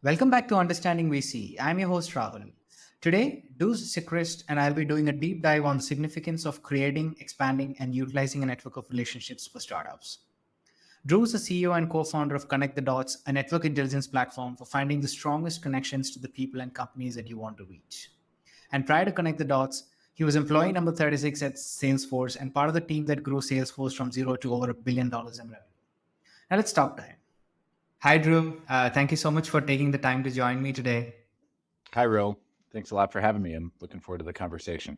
Welcome back to Understanding VC. I'm your host Rahul. Today, Drew Sechrist and I'll be doing a deep dive on the significance of creating, expanding, and utilizing a network of relationships for startups. Drew is the CEO and co-founder of Connect the Dots, a network intelligence platform for finding the strongest connections to the people and companies that you want to reach. And prior to Connect the Dots, he was employee number 36 at Salesforce and part of the team that grew Salesforce from zero to over $1 billion in revenue. Now let's talk time. Hi, Drew. Thank you so much for taking the time to join me today. Hi, Rahul. Thanks a lot for having me. I'm looking forward to the conversation.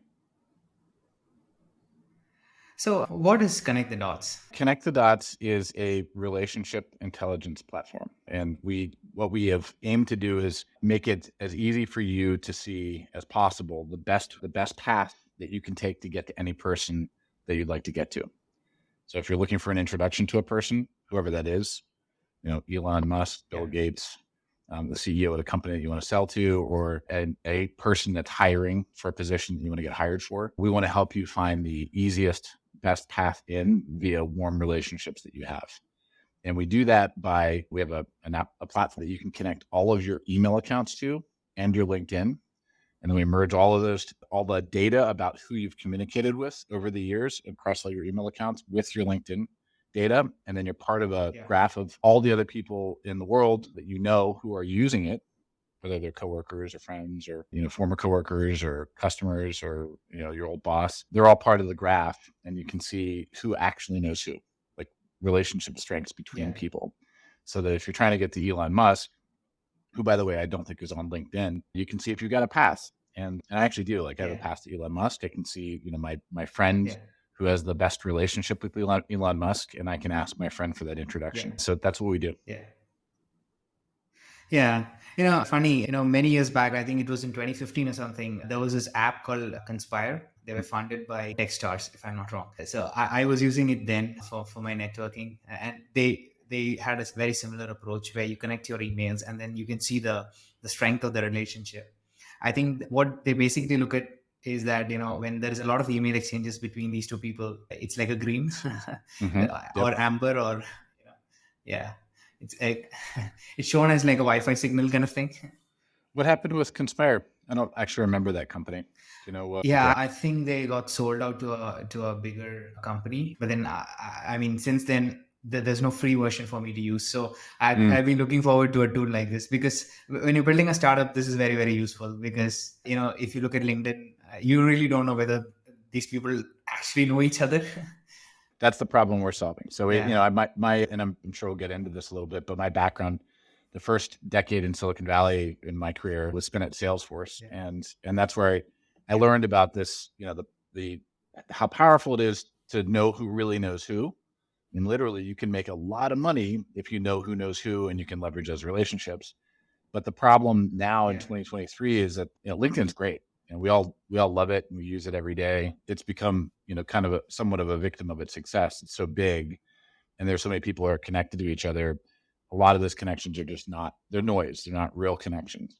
So, what is Connect the Dots? Connect the Dots is a relationship intelligence platform. And what we have aimed to do is make it as easy for you to see as possible the best path that you can take to get to any person that you'd like to get to. So if you're looking for an introduction to a person, whoever that is, Elon Musk, Bill Gates, the CEO of a company that you want to sell to, or a person that's hiring for a position that you want to get hired for. We want to help you find the easiest, best path in via warm relationships that you have. And we do that we have a platform that you can connect all of your email accounts to and your LinkedIn. And then we merge all the data about who you've communicated with over the years across all your email accounts with your LinkedIn data. And then you're part of a graph of all the other people in the world that you know who are using it, whether they're coworkers or friends or, former coworkers or customers or, your old boss. They're all part of the graph, and you can see who actually knows who, like relationship strengths between people. So that if you're trying to get to Elon Musk, who, by the way, I don't think is on LinkedIn, you can see if you've got a pass. And I actually do. Like, I have a pass to Elon Musk. I can see, my friend who has the best relationship with Elon Musk, and I can ask my friend for that introduction. So that's what we do. Yeah. Funny, many years back, I think it was in 2015 or something, there was this app called Conspire. They were funded by Techstars, if I'm not wrong. So I was using it then for my networking. And they had a very similar approach where you connect your emails and then you can see the strength of the relationship. I think what they basically look at is that, when there is a lot of email exchanges between these two people, it's like a green or amber or, yeah. It's shown as like a Wi-Fi signal kind of thing. What happened with Conspire? I don't actually remember that company. Do you know what? Yeah, I think they got sold out to a bigger company. But then, I mean, since then, there's no free version for me to use. So I've been looking forward to a tool like this because when you're building a startup, this is very, very useful because, if you look at LinkedIn, you really don't know whether these people actually know each other. That's the problem we're solving. So, and I'm sure we'll get into this a little bit, but my background, the first decade in Silicon Valley in my career was spent at Salesforce. And that's where I learned about this, the how powerful it is to know who really knows who. And literally you can make a lot of money if you know who knows who and you can leverage those relationships. But the problem now in 2023 is that, LinkedIn's great. And we all love it and we use it every day. It's become, kind of somewhat of a victim of its success. It's so big and there's so many people who are connected to each other. A lot of those connections are just they're noise. They're not real connections.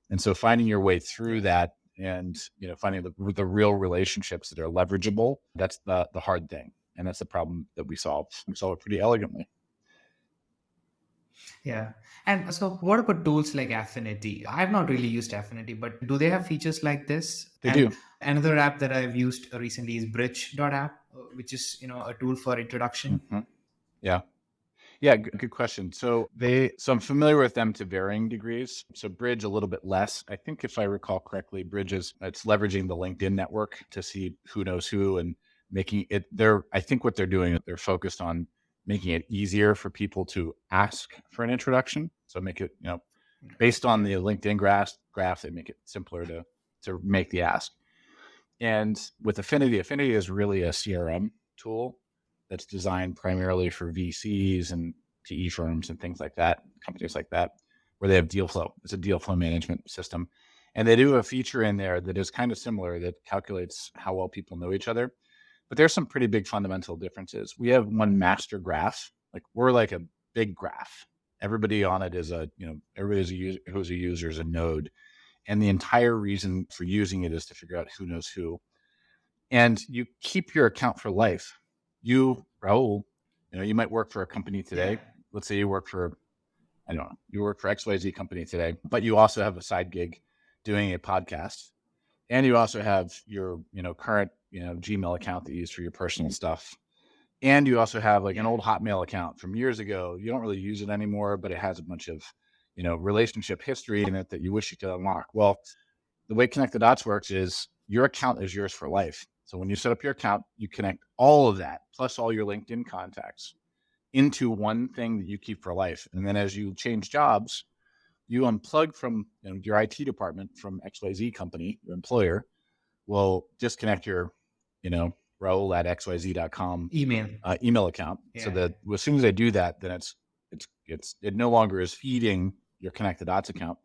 And so finding your way through that and, finding the real relationships that are leverageable, that's the hard thing. And that's the problem that we solve. We solve it pretty elegantly. Yeah. And so what about tools like Affinity? I've not really used Affinity, but do they have features like this? They do. Another app that I've used recently is Bridge.app, which is, a tool for introduction. Mm-hmm. Yeah. Yeah, good question. So I'm familiar with them to varying degrees. So Bridge a little bit less. I think if I recall correctly, Bridge it's leveraging the LinkedIn network to see who knows who and making it I think what they're doing is they're focused on making it easier for people to ask for an introduction. So make it, based on the LinkedIn graph, they make it simpler to make the ask. And with Affinity is really a CRM tool that's designed primarily for VCs and PE firms and things like that, companies like that, where they have deal flow. It's a deal flow management system. And they do a feature in there that is kind of similar that calculates how well people know each other. But there's some pretty big fundamental differences. We have one master graph. Like we're like a big graph. Everybody on it is everybody who's a user is a node. And the entire reason for using it is to figure out who knows who. And you keep your account for life. You, Rahul, you might work for a company today. Yeah. Let's say you work for I don't know, you work for XYZ company today, but you also have a side gig doing a podcast, and you also have your, current, Gmail account that you use for your personal stuff. And you also have like an Yeah. old Hotmail account from years ago. You don't really use it anymore, but it has a bunch of, relationship history in it that you wish you could unlock. Well, the way Connect the Dots works is your account is yours for life. So when you set up your account, you connect all of that plus all your LinkedIn contacts into one thing that you keep for life. And then as you change jobs, you unplug from your IT department from XYZ company, your employer, will disconnect your, Rahul at xyz.com Email. email account. So Yeah. that as soon as I do that, then it no longer is feeding your Connect the Dots account,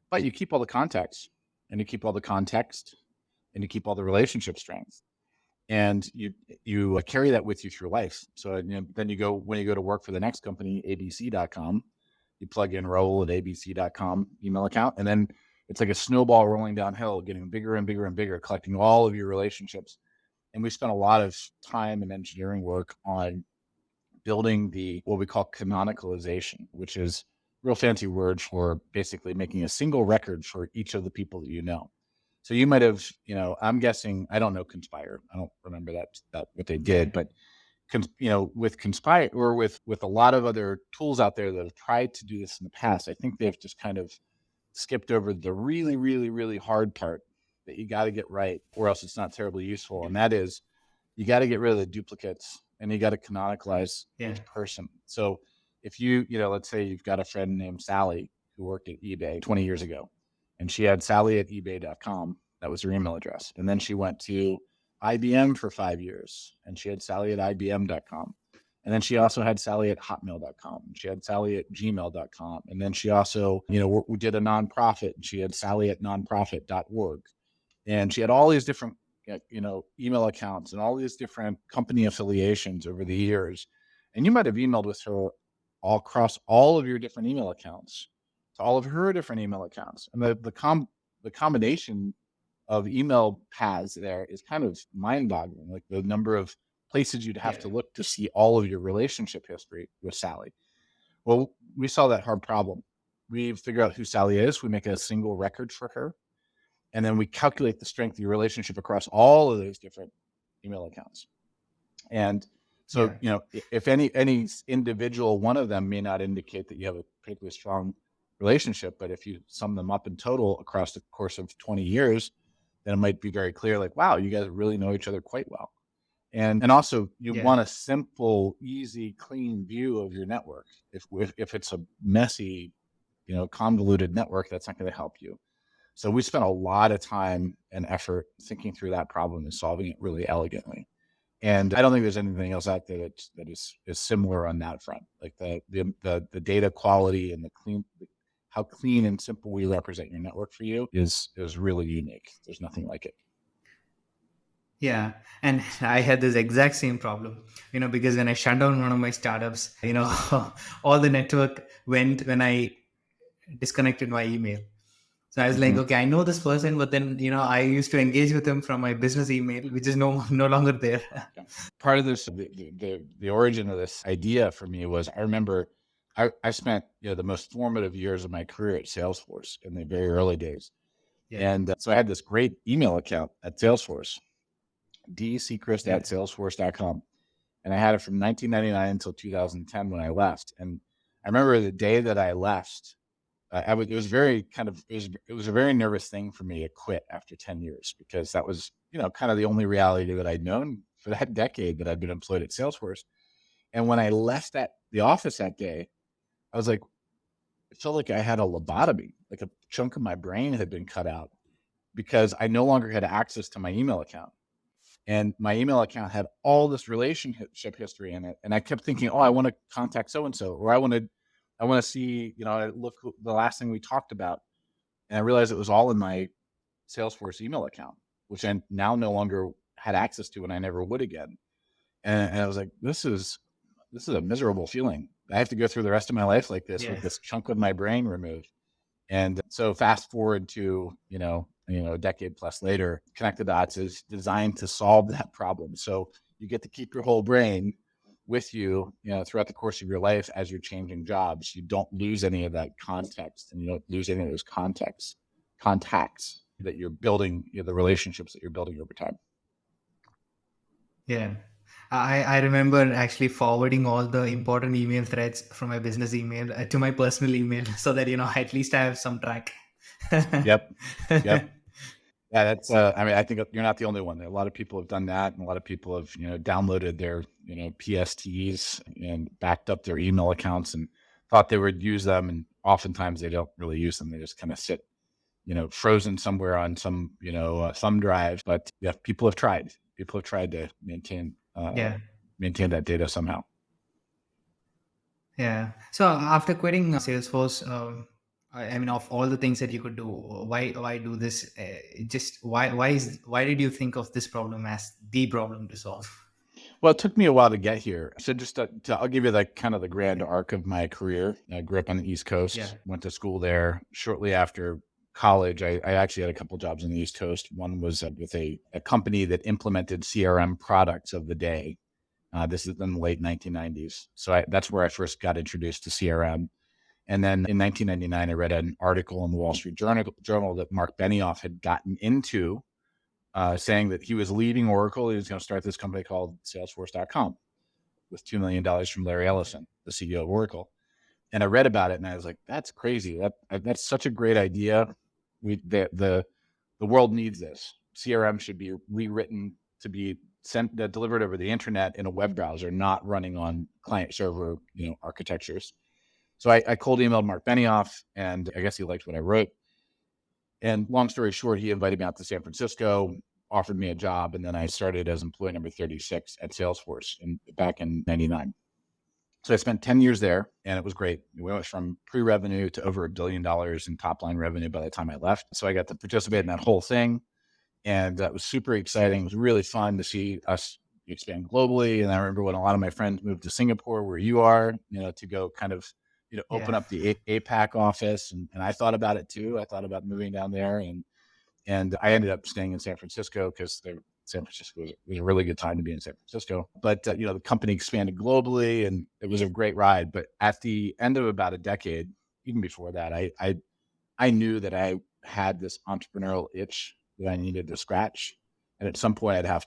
but you keep all the contacts and you keep all the context and you keep all the relationship strength, and you carry that with you through life. So then when you go to work for the next company, abc.com, you plug in Rahul at abc.com email account, and then it's like a snowball rolling downhill, getting bigger and bigger and bigger, collecting all of your relationships. And we spent a lot of time and engineering work on building what we call canonicalization, which is a real fancy word for basically making a single record for each of the people that you know. So you might have, I'm guessing, I don't know Conspire. I don't remember that what they did, but with Conspire or with a lot of other tools out there that have tried to do this in the past, I think they've just kind of skipped over the really, really, really hard part that you got to get right, or else it's not terribly useful. And that is, you got to get rid of the duplicates and you got to canonicalize Yeah. each person. So if let's say you've got a friend named Sally who worked at eBay 20 years ago, and she had Sally at ebay.com. That was her email address. And then she went to IBM for 5 years and she had Sally at IBM.com. And then she also had Sally at hotmail.com. She had Sally at gmail.com. And then she also, we did a nonprofit and she had Sally at nonprofit.org. And she had all these different, email accounts and all these different company affiliations over the years. And you might have emailed with her all across all of your different email accounts to all of her different email accounts. And the combination of email paths there is kind of mind-boggling, like the number of places you'd have to look to see all of your relationship history with Sally. Well, we saw that hard problem. We figure out who Sally is. We make a single record for her. And then we calculate the strength of your relationship across all of those different email accounts. And so, if any individual one of them may not indicate that you have a particularly strong relationship, but if you sum them up in total across the course of 20 years, then it might be very clear, like, wow, you guys really know each other quite well. And also you want a simple, easy, clean view of your network. If it's a messy, convoluted network, that's not going to help you. So we spent a lot of time and effort thinking through that problem and solving it really elegantly. And I don't think there's anything else out there that is similar on that front. Like the data quality and how clean and simple we represent your network for you is really unique. There's nothing like it. Yeah. And I had this exact same problem, because when I shut down one of my startups, all the network went when I disconnected my email. So I was like, okay, I know this person, but then, I used to engage with him from my business email, which is no longer there. Part of this, the origin of this idea for me was, I remember I spent, the most formative years of my career at Salesforce in the very early days. Yeah. And so I had this great email account at Salesforce, Sechrist at salesforce.com. And I had it from 1999 until 2010 when I left. And I remember the day that I left, it was a very nervous thing for me to quit after 10 years, because that was, kind of the only reality that I'd known for that decade that I'd been employed at Salesforce. And when I left the office that day, I was like, it felt like I had a lobotomy, like a chunk of my brain had been cut out, because I no longer had access to my email account. And my email account had all this relationship history in it. And I kept thinking, oh, I want to contact so-and-so, or I want to see, look the last thing we talked about. And I realized it was all in my Salesforce email account, which I now no longer had access to, and I never would again. And I was like, this is a miserable feeling. I have to go through the rest of my life like this with this chunk of my brain removed. And so fast forward to, a decade plus later, Connect the Dots is designed to solve that problem. So you get to keep your whole brain, with you, throughout the course of your life as you're changing jobs. You don't lose any of that context, and you don't lose any of those contacts that you're building, the relationships that you're building over time. Yeah. I remember actually forwarding all the important email threads from my business email to my personal email so that, at least I have some track. Yep. Yep. Yeah, that's. I mean, I think you're not the only one. A lot of people have done that, and a lot of people have, downloaded their, PSTs and backed up their email accounts and thought they would use them, and oftentimes they don't really use them. They just kind of sit, frozen somewhere on some, thumb drive. But yeah, people have tried. People have tried to Yeah. maintain that data somehow. Yeah. So after quitting Salesforce, I mean, of all the things that you could do, why do this? Just why did you think of this problem as the problem to solve? Well, it took me a while to get here. So just I'll give you the kind of the grand arc of my career. I grew up on the East Yeah. Coast, went to school there. Shortly after college, I actually had a couple jobs on the East Coast. One was with a company that implemented CRM products of the day. This is in the late 1990s. So that's where I first got introduced to CRM. And then in 1999, I read an article in the Wall Street Journal that Mark Benioff had gotten into, saying that he was leaving Oracle. He was going to start this company called Salesforce.com with $2 million from Larry Ellison, the CEO of Oracle. And I read about it and I was like, that's crazy. That's such a great idea. The world needs this. CRM should be rewritten to be delivered over the internet in a web browser, not running on client server, architectures. So I cold emailed Mark Benioff, and I guess he liked what I wrote. And long story short, he invited me out to San Francisco, offered me a job, and then I started as employee number 36 at Salesforce back in 99. So I spent 10 years there, and it was great. We went from pre-revenue to over $1 billion in top-line revenue by the time I left. So I got to participate in that whole thing, and that was super exciting. It was really fun to see us expand globally. And I remember when a lot of my friends moved to Singapore, where you are, to go kind of, open Yeah. up the APAC office. And I thought about it too. I thought about moving down there, and I ended up staying in San Francisco because San Francisco was a really good time to be in San Francisco. But, the company expanded globally, and it was a great ride. But at the end of about a decade, even before that, I knew that I had this entrepreneurial itch that I needed to scratch. And at some point I'd have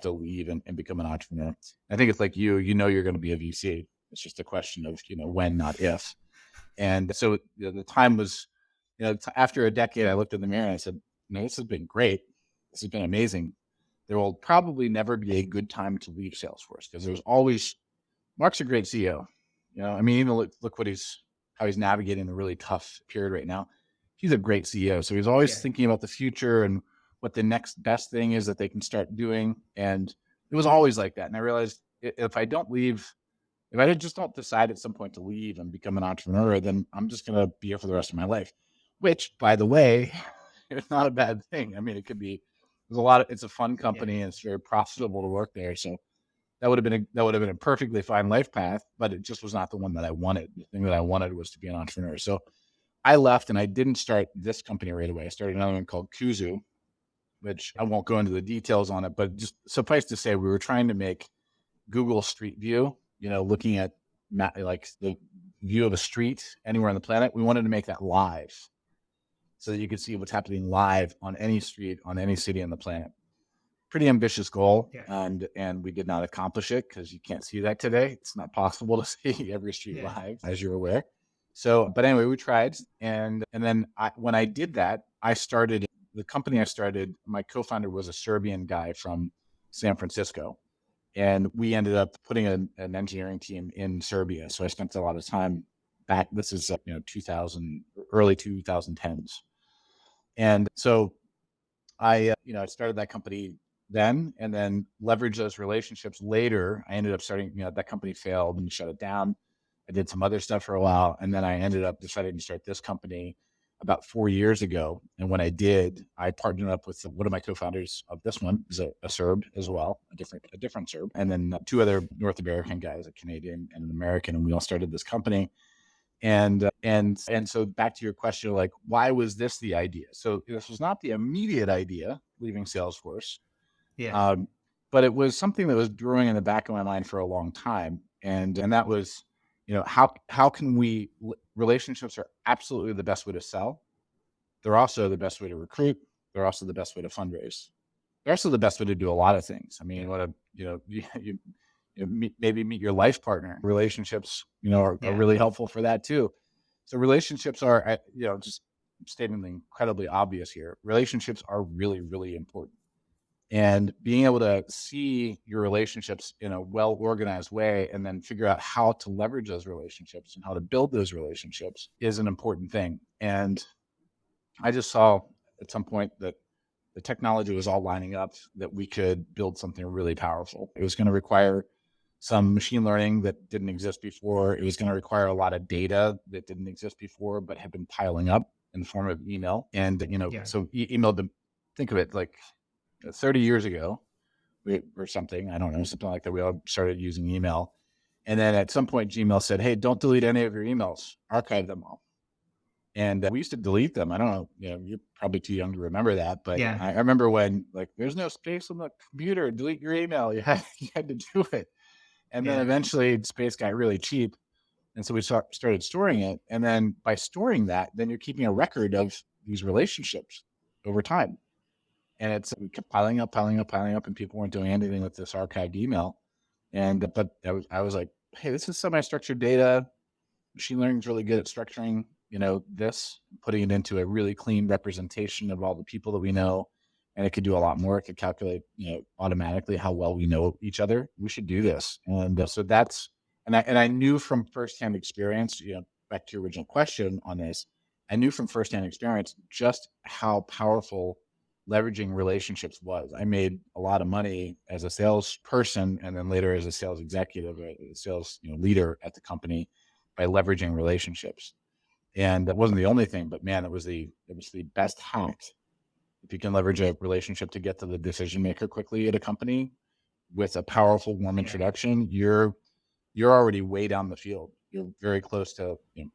to leave and become an entrepreneur. I think it's like you're going to be a VC. It's just a question of, when, not if. And so the time was, after a decade, I looked in the mirror and I said, this has been great. This has been amazing. There will probably never be a good time to leave Salesforce because there's always, Mark's a great CEO. I mean, even look how he's navigating a really tough period right now. He's a great CEO. So he's always Yeah. thinking about the future and what the next best thing is that they can start doing. And it was always like that. And I realized if I don't leave, if I just don't decide at some point to leave and become an entrepreneur, then I'm just going to be here for the rest of my life, which, by the way, it's not a bad thing. I mean, it could be, it's a fun Yeah. company and it's very profitable to work there. So that would have been a perfectly fine life path, but it just was not the one that I wanted. The thing that I wanted was to be an entrepreneur. So I left and I didn't start this company right away. I started another one called Kuzu, which I won't go into the details on it, but just suffice to say, we were trying to make Google Street View, looking at like the view of a street anywhere on the planet. We wanted to make that live so that you could see what's happening live on any street, on any city on the planet. Pretty ambitious goal, Yeah. and we did not accomplish it because you can't see that today. It's not possible to see every street Yeah. live, as you're aware. So, but anyway, we tried, and then when I did that, I started the company. I started. My co-founder was a Serbian guy from San Francisco, and we ended up putting an engineering team in Serbia. So I spent a lot of time back. This is 2000, early 2010s, and so I started that company then, and then leveraged those relationships later. I ended up starting, that company failed and shut it down. I did some other stuff for a while, and then I ended up deciding to start this company about 4 years ago. And when I did, I partnered up with one of my co-founders of this one, is a Serb as well, a different Serb, and then two other North American guys, a Canadian and an American, and we all started this company. And so back to your question, like, why was this the idea? So this was not the immediate idea leaving Salesforce. Yeah. Um, but it was something that was brewing in the back of my mind for a long time. And that was, how can relationships are absolutely the best way to sell. They're also the best way to recruit. They're also the best way to fundraise. They're also the best way to do a lot of things. I mean, Yeah. maybe meet your life partner. Relationships, are Yeah. really helpful for that too. So relationships are, just stating the incredibly obvious here. Relationships are really, really important. And being able to see your relationships in a well organized way and then figure out how to leverage those relationships and how to build those relationships is an important thing. And I just saw at some point that the technology was all lining up that we could build something really powerful. It was going to require some machine learning that didn't exist before. It was going to require a lot of data that didn't exist before, but had been piling up in the form of email. And, Yeah. so email, think of it like 30 years ago or something. I don't know, something like that. We all started using email. And then at some point, Gmail said, hey, don't delete any of your emails, archive them all. And we used to delete them. I don't know, you're probably too young to remember that, but Yeah. I remember when there's no space on the computer, delete your email. You had to do it. And then Yeah. eventually space got really cheap. And so we started storing it. And then by storing that, then you're keeping a record of these relationships over time. And we kept piling up, piling up, piling up, and people weren't doing anything with this archived email. But I was like, hey, this is semi-structured data. Machine learning is really good at structuring, putting it into a really clean representation of all the people that we know. And it could do a lot more. It could calculate, automatically how well we know each other. We should do this. And so I knew from firsthand experience, back to your original question on this, I knew from firsthand experience just how powerful leveraging relationships was. I made a lot of money as a salesperson and then later as a sales executive, a sales leader at the company by leveraging relationships. And that wasn't the only thing, but man, it was the best hack. If you can leverage a relationship to get to the decision maker quickly at a company with a powerful, warm Yeah. introduction, you're already way down the field. You're very close to, Yeah.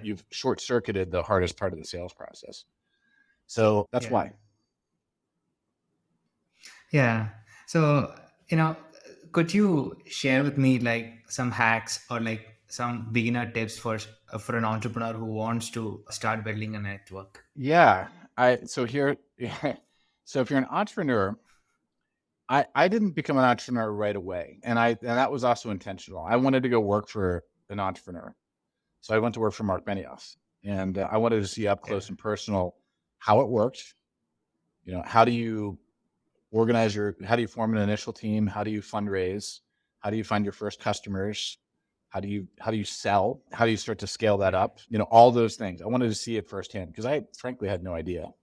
you've short circuited the hardest part of the sales process. So that's Yeah. why. Yeah. So, you know, could you share with me like some hacks or like some beginner tips for an entrepreneur who wants to start building a network? Yeah. So here, so if you're an entrepreneur, I didn't become an entrepreneur right away. And that was also intentional. I wanted to go work for an entrepreneur. So I went to work for Mark Benioff and I wanted to see up Yeah. close and personal how it worked. How do you how do you form an initial team? How do you fundraise? How do you find your first customers? How do you sell? How do you start to scale that Yeah. up? All those things. I wanted to see it firsthand because I frankly had no idea.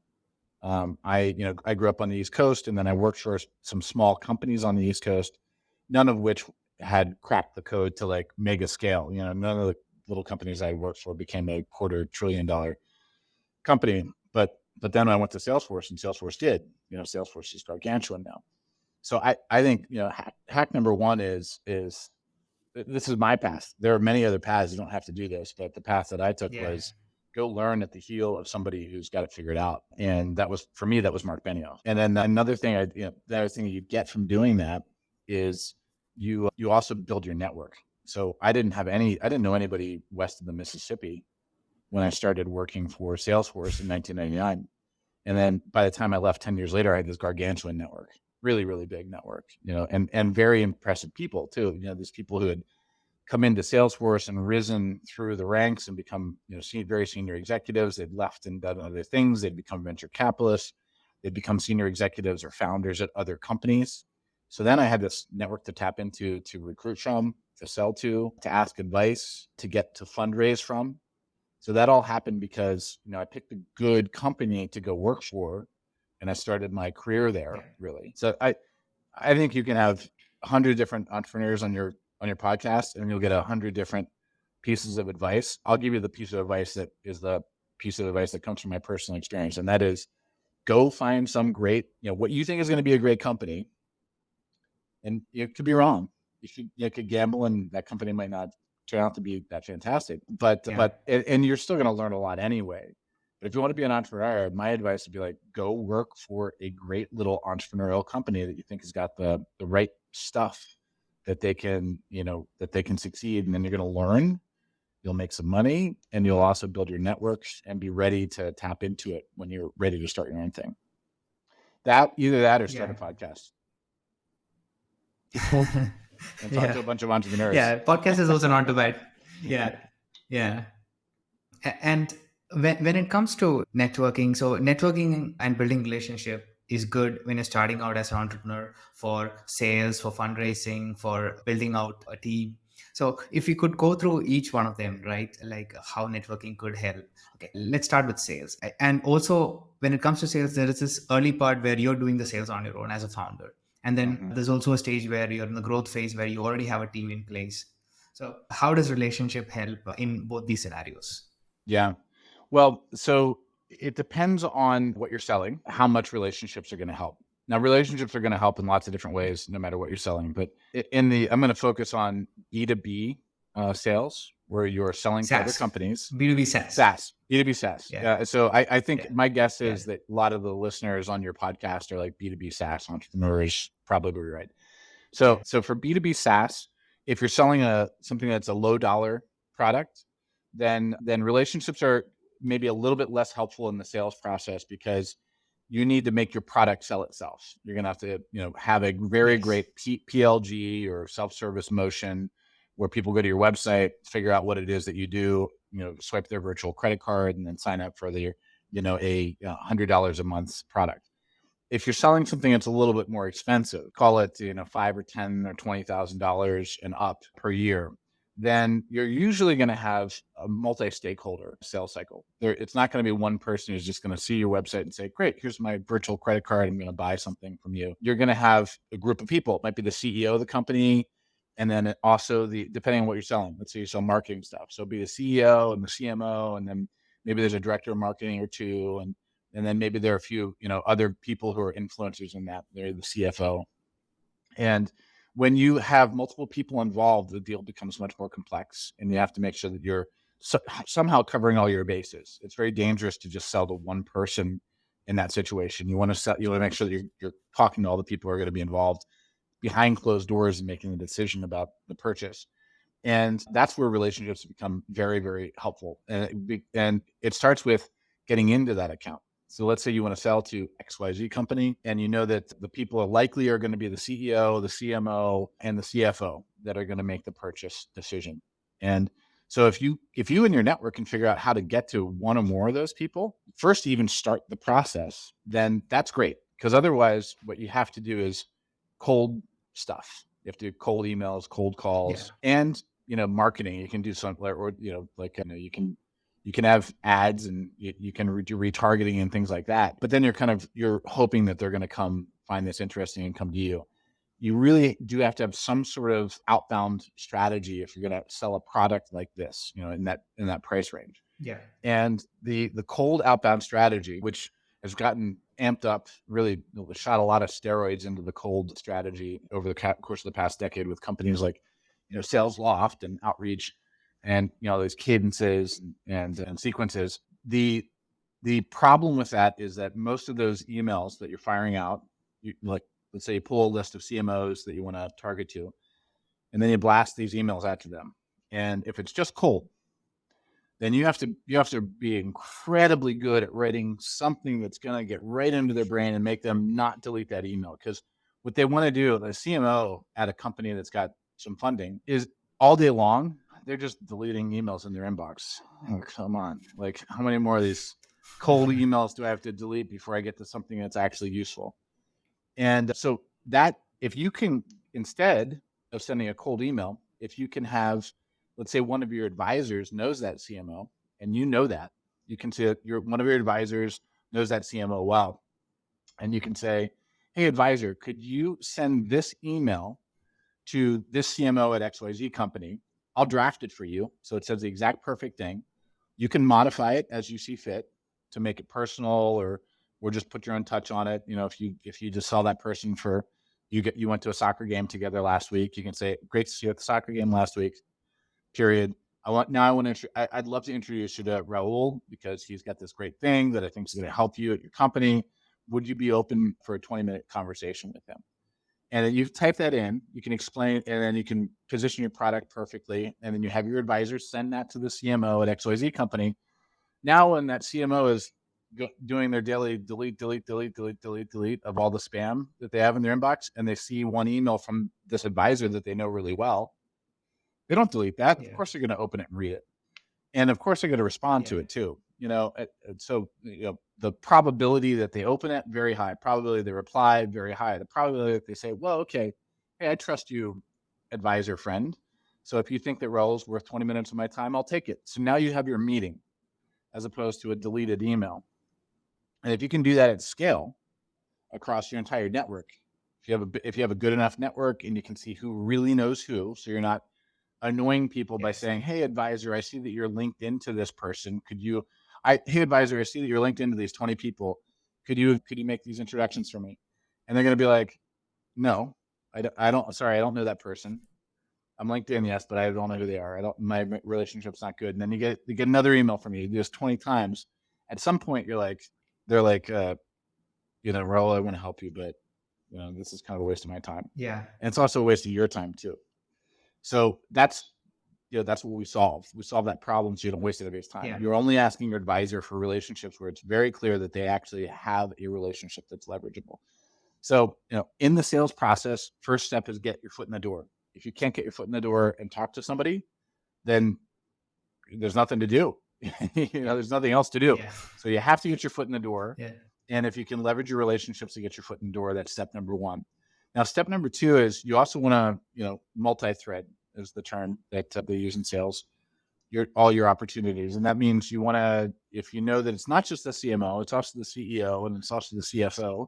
I grew up on the East Coast and then I worked for some small companies on the East Coast, none of which had cracked the code to like mega scale. None of the little companies I worked for became a $250 billion company. But then I went to Salesforce and Salesforce did. Salesforce is gargantuan now. So I think hack number one is this is my path. There are many other paths. You don't have to do this, but the path that I took Yeah. was go learn at the heel of somebody who's got it figured out. And that was, for me, that was Mark Benioff. And then another thing the other thing you get from doing that is you also build your network. So I didn't know anybody west of the Mississippi when I started working for Salesforce in 1999. And then by the time I left 10 years later, I had this gargantuan network, really, really big network, and very impressive people too. These people who had come into Salesforce and risen through the ranks and become, very senior executives. They'd left and done other things. They'd become venture capitalists. They'd become senior executives or founders at other companies. So then I had this network to tap into, to recruit from, to sell to ask advice, to get to fundraise from. So that all happened because, I picked a good company to go work for and I started my career Yeah. there really. So I think you can have 100 different entrepreneurs on your podcast and you'll get 100 different pieces of advice. I'll give you the piece of advice that is the piece of advice that comes from my personal experience. And that is go find some great, what you think is going to be a great company. And you could be wrong. You could gamble and that company might not turn out to be that fantastic, Yeah. and you're still going to learn a lot anyway. But if you want to be an entrepreneur, my advice would be like, go work for a great little entrepreneurial company that you think has got the right stuff that they can, that they can succeed. And then you're going to learn, you'll make some money, and you'll also build your networks and be ready to tap into it when you're ready to start your own thing. Either that or start a podcast. And talk to a bunch of entrepreneurs. Yeah, podcast is also not too bad. Yeah, yeah. And when it comes to networking, so networking and building relationship is good when you're starting out as an entrepreneur, for sales, for fundraising, for building out a team. So if you could go through each one of them, right? Like how networking could help. Okay, let's start with sales. And also when it comes to sales, there is this early part where you're doing the sales on your own as a founder. And then there's also a stage where you're in the growth phase where you already have a team in place. So how does relationship help in both these scenarios? Yeah. Well, so it depends on what you're selling, how much relationships are going to help. Now, relationships are going to help in lots of different ways, no matter what you're selling. But I'm going to focus on B2B sales, where you're selling to other companies. B2B SaaS. B2B SaaS. Yeah. So I think my guess is that a lot of the listeners on your podcast are like B2B SaaS entrepreneurs, probably right. So for B2B SaaS, if you're selling something that's a low dollar product, then relationships are maybe a little bit less helpful in the sales process, because you need to make your product sell itself. You're going to have to, have a very great PLG or self-service motion where people go to your website, figure out what it is that you do, swipe their virtual credit card, and then sign up for a $100 a month product. If you're selling something that's a little bit more expensive, call it, $5 or $10 or $20,000 and up per year, then you're usually going to have a multi-stakeholder sales cycle. It's not going to be one person who's just going to see your website and say, great, here's my virtual credit card, I'm going to buy something from you. You're going to have a group of people. It might be the CEO of the company, and then also depending on what you're selling. Let's say you sell marketing stuff. So it'll be the CEO and the CMO, and then maybe there's a director of marketing or two, and then maybe there are a few, other people who are influencers in that. They're the CFO. And when you have multiple people involved, the deal becomes much more complex, and you have to make sure that you're somehow covering all your bases. It's very dangerous to just sell to one person in that situation. You want to make sure that you're talking to all the people who are going to be involved behind closed doors and making the decision about the purchase. And that's where relationships become very, very helpful. And it starts with getting into that account. So let's say you want to sell to XYZ company, and you know that the people are likely going to be the CEO, the CMO, and the CFO that are going to make the purchase decision. And so if you in your network can figure out how to get to one or more of those people, first to even start the process, then that's great. Because otherwise, what you have to do is cold stuff. You have to do cold emails, cold calls, and marketing. You can do something, or you can have ads, and you can do retargeting and things like that. But then you're hoping that they're going to come find this interesting and come to you. You really do have to have some sort of outbound strategy if you're going to sell a product like this, in that price range. Yeah. And the cold outbound strategy, which has gotten amped up, really shot a lot of steroids into the cold strategy over the course of the past decade with companies like, Sales Loft and Outreach, and those cadences and sequences. The problem with that is that most of those emails that you're firing out, let's say you pull a list of CMOs that you want to target to, and then you blast these emails out to them. And if it's just cold, then you have to be incredibly good at writing something that's going to get right into their brain and make them not delete that email. Because what they want to do, the CMO at a company that's got some funding, is all day long, they're just deleting emails in their inbox. Oh, come on. Like, how many more of these cold emails do I have to delete before I get to something that's actually useful? And so that, if you can, instead of sending a cold email, if you can have, let's say one of your advisors knows that CMO, and that, you can say one of your advisors knows that CMO well. And you can say, hey, advisor, could you send this email to this CMO at XYZ company? I'll draft it for you, so it says the exact perfect thing. You can modify it as you see fit to make it personal, or just put your own touch on it. If you just saw that person for, you went to a soccer game together last week, you can say, great to see you at the soccer game last week, period. I'd love to introduce you to Rahul because he's got this great thing that I think is going to help you at your company. Would you be open for a 20-minute conversation with him? And then you type that in, you can explain, and then you can position your product perfectly. And then you have your advisors send that to the CMO at XYZ company. Now, when that CMO is doing their daily delete of all the spam that they have in their inbox, and they see one email from this advisor that they know really well, they don't delete that. Of Yeah. course, they're going to open it and read it. And of course, they're going to respond to Yeah. it too. So the probability that they open it, very high. Probability they reply, very high. The probability that they say, well, okay, hey, I trust you, advisor friend. So if you think that Rahul's worth 20 minutes of my time, I'll take it. So now you have your meeting as opposed to a deleted email. And if you can do that at scale across your entire network, if you have a good enough network and you can see who really knows who, so you're not annoying people by Yes. saying, hey, advisor, I see that you're linked into this person. Hey, advisor, I see that you're linked into these 20 people. Could you make these introductions for me? And they're going to be like, no, I don't know that person. I'm LinkedIn, yes, but I don't know who they are. My relationship's not good. And then you get another email from you. You do this 20 times. At some point, they're like, Rahul, I want to help you, but this is kind of a waste of my time. Yeah. And it's also a waste of your time too. So that's what we solve. We solve that problem so you don't waste anybody's time. Yeah. You're only asking your advisor for relationships where it's very clear that they actually have a relationship that's leverageable. So, in the sales process, first step is get your foot in the door. If you can't get your foot in the door and talk to somebody, then there's nothing to do. There's nothing else to do. Yeah. So you have to get your foot in the door. Yeah. And if you can leverage your relationships to get your foot in the door, that's step number one. Now, step number two is you also want to, multi-thread is the term that they use in sales, all your opportunities. And that means you want to, if you know that it's not just the CMO, it's also the CEO and it's also the CFO,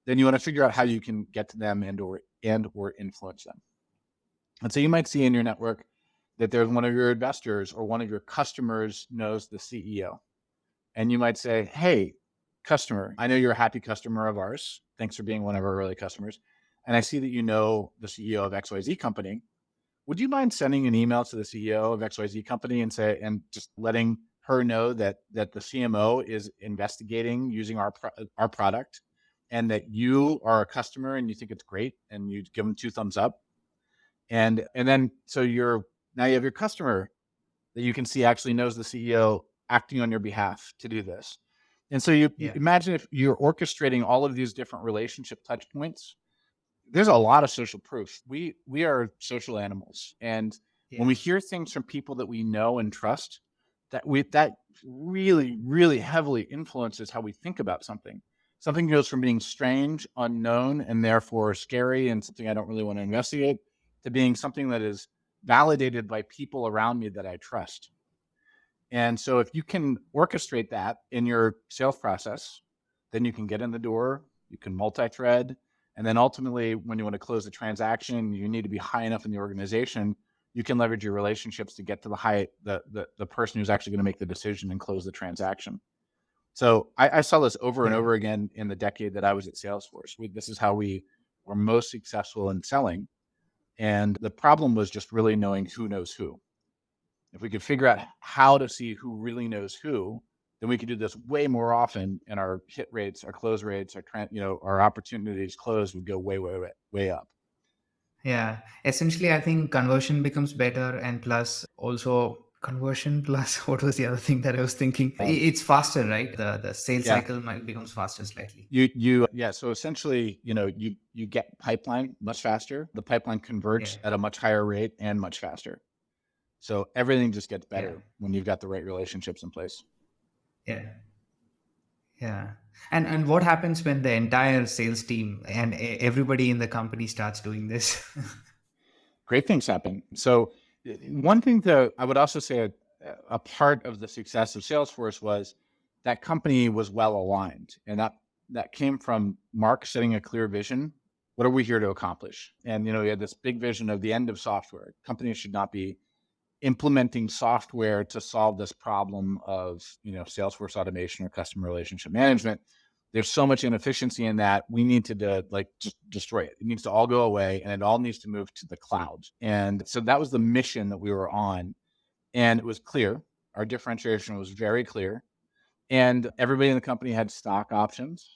then you want to figure out how you can get to them and or influence them. And so you might see in your network that there's one of your investors or one of your customers knows the CEO. And you might say, hey, customer, I know you're a happy customer of ours. Thanks for being one of our early customers. And I see that you know the CEO of XYZ company. Would you mind sending an email to the CEO of XYZ company and just letting her know that the CMO is investigating using our product and that you are a customer and you think it's great and you give them 2 thumbs up. And then so now you have your customer that you can see actually knows the CEO acting on your behalf to do this. And so you imagine if you're orchestrating all of these different relationship touch points, there's a lot of social proof. We are social animals. And when we hear things from people that we know and trust, that really, really heavily influences how we think about something. Something goes from being strange, unknown, and therefore scary and something I don't really want to investigate to being something that is validated by people around me that I trust. And so if you can orchestrate that in your sales process, then you can get in the door, you can multi-thread, and then ultimately when you want to close the transaction, you need to be high enough in the organization, you can leverage your relationships to get to the person who's actually going to make the decision and close the transaction. So I saw this over and over again in the decade that I was at Salesforce. This is how we were most successful in selling. And the problem was just really knowing who knows who. If we could figure out how to see who really knows who, then we could do this way more often, and our hit rates, our close rates, our opportunities closed would go way, way, way, way up. Yeah. Essentially, I think conversion becomes better, and plus also conversion plus what was the other thing that I was thinking? It's faster, right? The sales cycle becomes faster slightly. So essentially, you get pipeline much faster. The pipeline converts at a much higher rate and much faster. So everything just gets better when you've got the right relationships in place. Yeah. Yeah. And what happens when the entire sales team and everybody in the company starts doing this? Great things happen. So one thing that I would also say a part of the success of Salesforce was that company was well aligned, and that came from Mark setting a clear vision. What are we here to accomplish? And we had this big vision of the end of software. Companies should not be implementing software to solve this problem of Salesforce automation or customer relationship management. There's so much inefficiency in that. We need to just destroy it. It needs to all go away, and it all needs to move to the cloud. And so that was the mission that we were on. and it was clear. Our differentiation was very clear, and everybody in the company had stock options.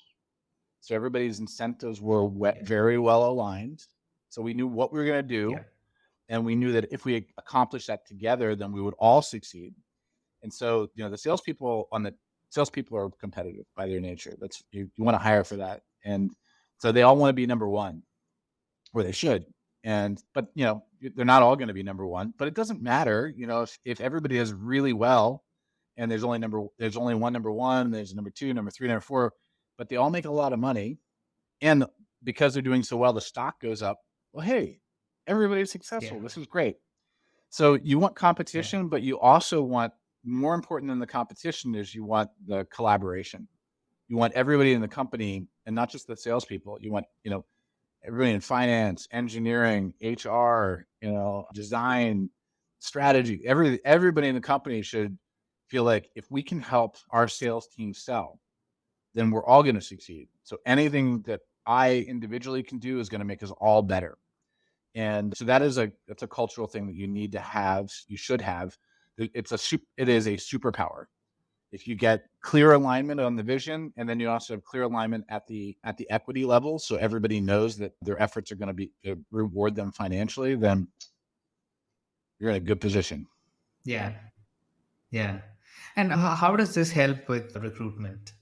So everybody's incentives were Yeah. very well aligned. So we knew what we were going to do, Yeah. and we knew that if we accomplished that together, then we would all succeed. And so, the salespeople are competitive by their nature. That's you want to hire for that, and so they all want to be number one, or they should. But they're not all going to be number one. But it doesn't matter, if everybody does really well, and there's only one number one, there's number two, number three, number four, but they all make a lot of money, and because they're doing so well, the stock goes up. Well, hey, everybody's Yeah. successful. This is great. So you want Yeah. competition, but you also want, more important than the competition is, you want the collaboration. You want everybody in the company, and not just the salespeople. You want, everybody in finance, engineering, HR, design, strategy. Everybody in the company should feel like if we can help our sales team sell, then we're all going to succeed. So anything that I individually can do is going to make us all better. And so that's a cultural thing that you need to have. You should have. It is a superpower. If you get clear alignment on the vision, and then you also have clear alignment at the equity level, so everybody knows that their efforts are going to be reward them financially, then you're in a good position. Yeah. Yeah. And how does this help with recruitment?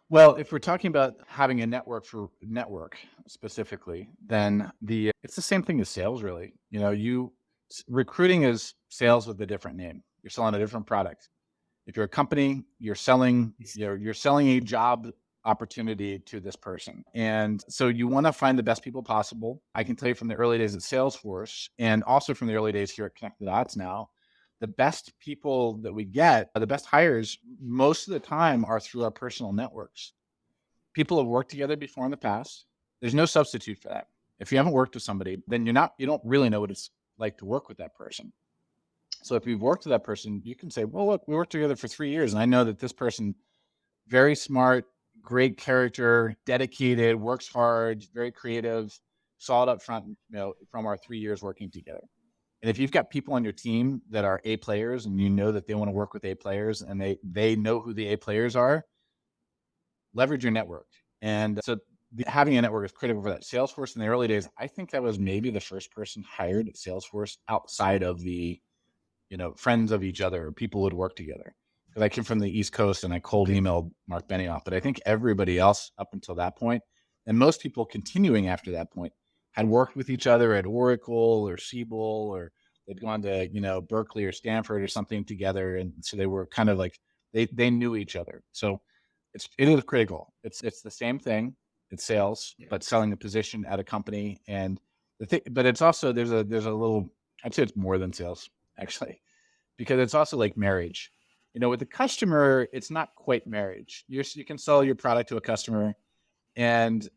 Well, if we're talking about having a network specifically, then it's the same thing as sales, really. Recruiting is sales with a different name. You're selling a different product. If you're a company, you're selling a job opportunity to this person. And so you want to find the best people possible. I can tell you from the early days at Salesforce, and also from the early days here at Connect the Dots now, the best people that we get, the best hires, most of the time are through our personal networks. People have worked together before in the past. There's no substitute for that. If you haven't worked with somebody, then you don't really know what it's like to work with that person. So if you've worked with that person, you can say, well, look, we worked together for 3 years, and I know that this person, very smart, great character, dedicated, works hard, very creative, saw it up front, from our 3 years working together. And if you've got people on your team that are A players, and you know that they want to work with A players, and they know who the A players are, leverage your network. And so having a network is critical for that. Salesforce in the early days, I think I was maybe the first person hired at Salesforce outside of the friends of each other, people would work together. Because I came from the East Coast and I cold Okay. emailed Mark Benioff. But I think everybody else up until that point, and most people continuing after that point, had worked with each other at Oracle or Siebel, or they'd gone to, Berkeley or Stanford or something together. And so they were kind of like, they knew each other. So it is critical. It's the same thing. It's sales, Yeah. but selling a position at a company. And but it's also, there's a little, I'd say it's more than sales, actually, because it's also like marriage. With the customer, it's not quite marriage. You can sell your product to a customer, and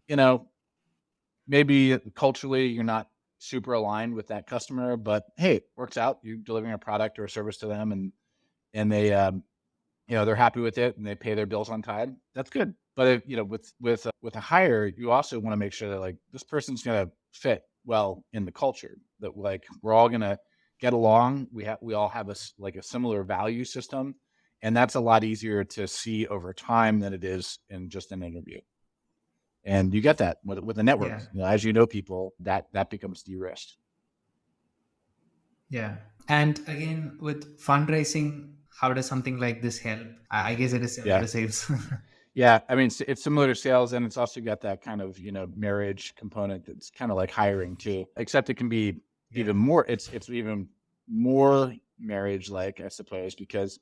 maybe culturally you're not super aligned with that customer, but hey, it works out. You're delivering a product or a service to them, and they they're happy with it, and they pay their bills on time. That's good. But if, with a hire, you also want to make sure that, like, this person's going to fit well in the culture. That, like, we're all going to get along. We all have a similar value system, and that's a lot easier to see over time than it is in just an interview. And you get that with a network. Yeah. As you know people, that becomes de-risked. Yeah. And again, with fundraising, how does something like this help? I guess it is similar Yeah. to sales. Yeah, I mean, it's similar to sales, and it's also got that kind of marriage component that's kind of like hiring too. Except it can be Yeah. even more. It's even more marriage like, I suppose, because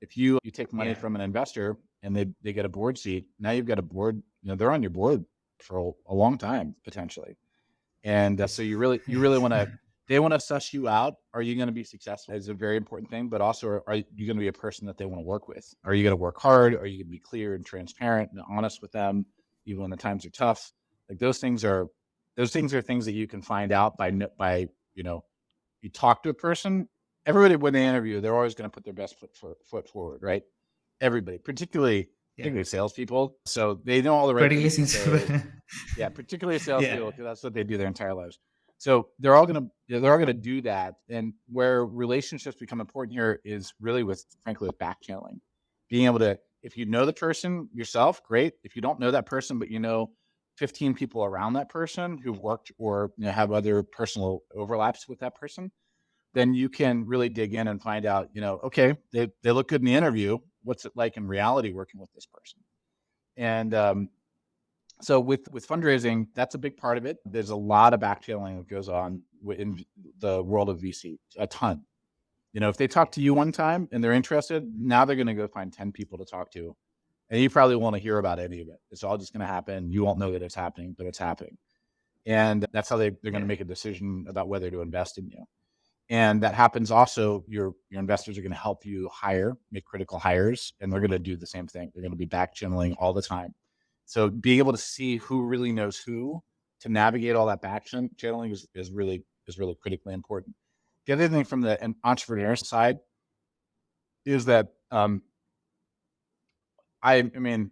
if you take money Yeah. from an investor and they get a board seat, now you've got a board. They're on your board for a long time potentially, and so you really want to. They want to suss you out. Are you going to be successful? Is a very important thing, but also, are you going to be a person that they want to work with? Are you going to work hard? Are you going to be clear and transparent and honest with them, even when the times are tough? Like, those things are things that you can find out by you talk to a person. Everybody, when they interview, they're always going to put their best foot forward, right? Everybody, particularly Yeah. salespeople, so they know all the right Particularly things to since say. Yeah, particularly yeah. salespeople, because that's what they do their entire lives. So they're all gonna do that. And where relationships become important here is really frankly with back channeling, being able to, if you know the person yourself, great. If you don't know that person, but you know 15 people around that person who've worked or have other personal overlaps with that person, then you can really dig in and find out, okay, they look good in the interview. What's it like in reality working with this person? And so with fundraising, that's a big part of it. There's a lot of back channeling that goes on in the world of VC, a ton. If they talk to you one time and they're interested, now they're going to go find 10 people to talk to. And you probably won't hear about any of it. It's all just going to happen. You won't know that it's happening, but it's happening. And that's how they're going to make a decision about whether to invest in you. And that happens also, your investors are going to help you make critical hires, and they're going to do the same thing. They're going to be back channeling all the time. So being able to see who really knows who to navigate all that back channeling is really critically important. The other thing from the entrepreneur side is that I mean,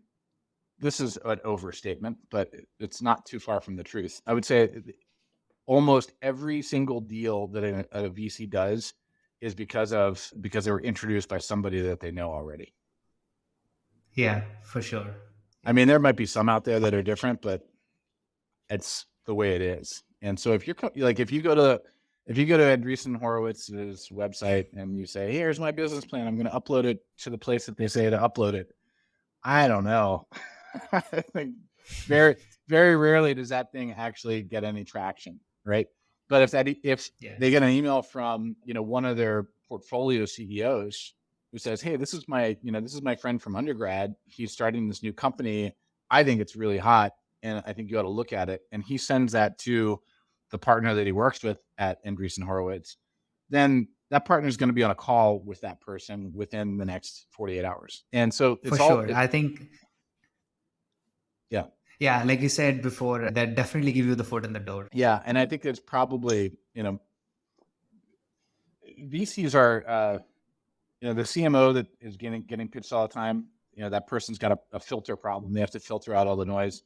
this is an overstatement, but it's not too far from the truth. I would say almost every single deal that a VC does is because they were introduced by somebody that they know already. Yeah, for sure. I mean, there might be some out there that are different, but it's the way it is. And so if you go to Andreessen Horowitz's website and you say, "Here's my business plan. I'm going to upload it to the place that they say to upload it," I don't know. I think very, very rarely does that thing actually get any traction, right? But if they get an email from one of their portfolio CEOs who says, "Hey, this is my friend from undergrad. He's starting this new company. I think it's really hot, and I think you ought to look at it." And he sends that to the partner that he works with at Andreessen Horowitz, then that partner is going to be on a call with that person within the next 48 hours. And so For sure. I think, yeah. Yeah, like you said before, that definitely give you the foot in the door. Yeah. And I think there's probably, VCs are, the CMO that is getting pitched all the time, that person's got a filter problem. They have to filter out all the noise.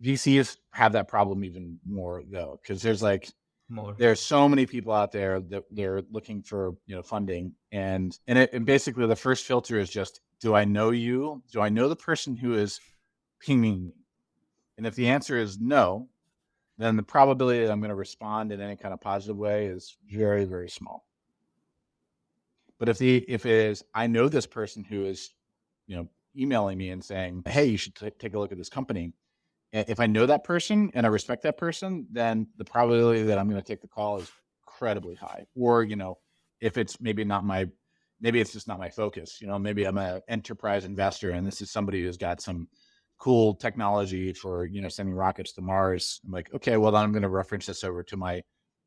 VCs have that problem even more though, because there's so many people out there that they're looking for, funding, and basically the first filter is just, do I know you? Do I know the person who is pinging me? And if the answer is no, then the probability that I'm going to respond in any kind of positive way is very, very small. But if it is, I know this person who is, emailing me and saying, "Hey, you should take a look at this company." If I know that person and I respect that person, then the probability that I'm going to take the call is incredibly high. Or, if it's maybe it's just not my focus. Maybe I'm an enterprise investor and this is somebody who's got some cool technology for, sending rockets to Mars. I'm like, okay, well, then I'm going to reference this over to my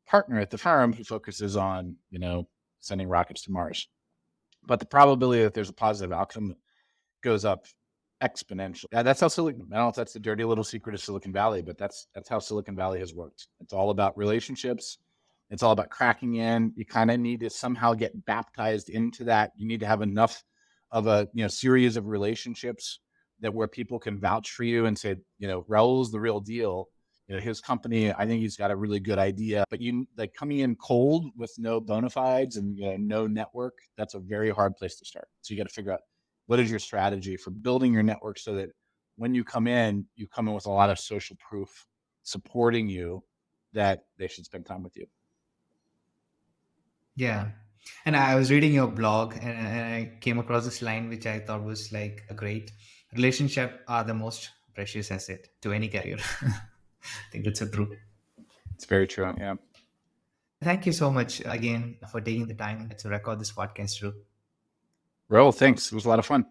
partner at the firm who focuses on, sending rockets to Mars. But the probability that there's a positive outcome goes up exponentially. That's how I don't know if that's the dirty little secret of Silicon Valley, but that's how Silicon Valley has worked. It's all about relationships. It's all about cracking in. You kind of need to somehow get baptized into that. You need to have enough of a series of relationships that where people can vouch for you and say, Rahul's the real deal. His company, I think he's got a really good idea. But coming in cold with no bona fides and no network, that's a very hard place to start. So you got to figure out, what is your strategy for building your network so that when you come in with a lot of social proof supporting you that they should spend time with you. Yeah. And I was reading your blog and I came across this line, which I thought was like a great relationship are the most precious asset to any career. I think that's so true. It's very true. Yeah. Thank you so much again for taking the time to record this podcast, Drew. Rahul, thanks. It was a lot of fun.